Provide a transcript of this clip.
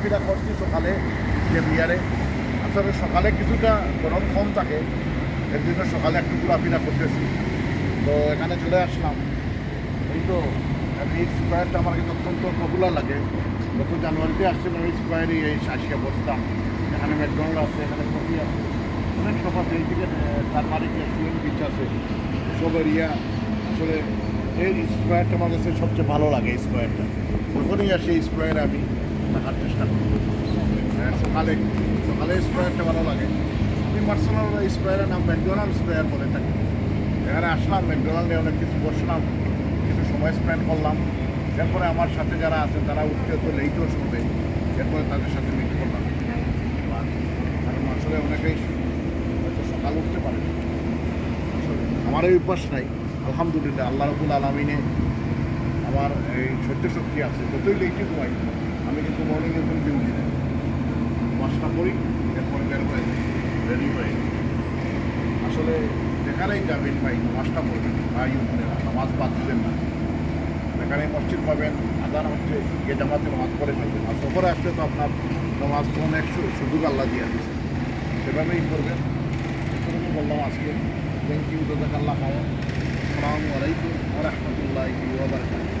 ঘোরাফেরা করছি সকালে যে বিয়ারে আসলে সকালে কিছুটা গরম কম থাকে, এর জন্য সকালে একটু ঘোরাফেরা করতেছি। তো এখানে চলে আসলাম। এই তো এই স্কোয়ারটা আমার কিন্তু অত্যন্ত পপুলার লাগে। গত জানুয়ারিতে আসছিলাম এই স্কোয়ারে আসিয়া বসতাম। এখানে ম্যাকডোনাল্ড আছে, এখানে কফি আছে, অনেক সব আছে। এই থেকে টারমারিক রেস্টুরেন্ট বিচ আছে, সব এরিয়া। আসলে এই স্কোয়ারটা আমার কাছে সবচেয়ে ভালো লাগে। এই স্কোয়ারটা যখনই আসে এই স্কোয়ারে আমি থাকার চেষ্টা করি। সকালে সকালে স্কোয়ারটা ভালো লাগে। আমি বার্সেলোনার এই স্কোয়ারের নাম ম্যাকডোনাল্ড স্কোয়ার বলে থাকি। এখানে আসলাম, ম্যাকডোনাল্ডে অনেক কিছু বসলাম, কিছু সময় স্পেন্ড করলাম। এরপরে আমার সাথে যারা আছেন তারা উঠতে তো লেটও শুনবে, এরপরে তাদের সাথে মিট করলাম। কারণ আসলে অনেকেই হয়তো সকাল উঠতে পারে, আসলে আমার এই অভ্যাস নাই। আলহামদুলিল্লাহ, আল্লাহ রাব্বুল আলামিনে আমার এই সহ্য শক্তি আছে। যতই লেটে ঘুমাই আমি কিন্তু মর্নিংয়ে ঘুম দিয়ে উঠি না, মাসটা করি, এরপরে বের হয়ে রেডি হয়ে। আসলে যেখানেই যাবেন ভাই নামাজটা পড়বেন, ভাই বোনেরা নামাজ বাদ দিবেন না। যেখানে মসজিদ পাবেন আদান হচ্ছে গিয়ে জামাতে নামাজ পড়ে ফেলবেন। আর সফরে আসলে তো আপনার নামাজ তো অনেক সুযোগ আল্লাহ দিয়ে দিচ্ছে, সেভাবেই করবেন। এরকম বললাম আজকে। থ্যাংক ইউ, জাযাকাল্লাহ খায়। আসসালামু আলাইকুম ওয়া রাহমাতুল্লাহি ওয়া বারাকাতুহু।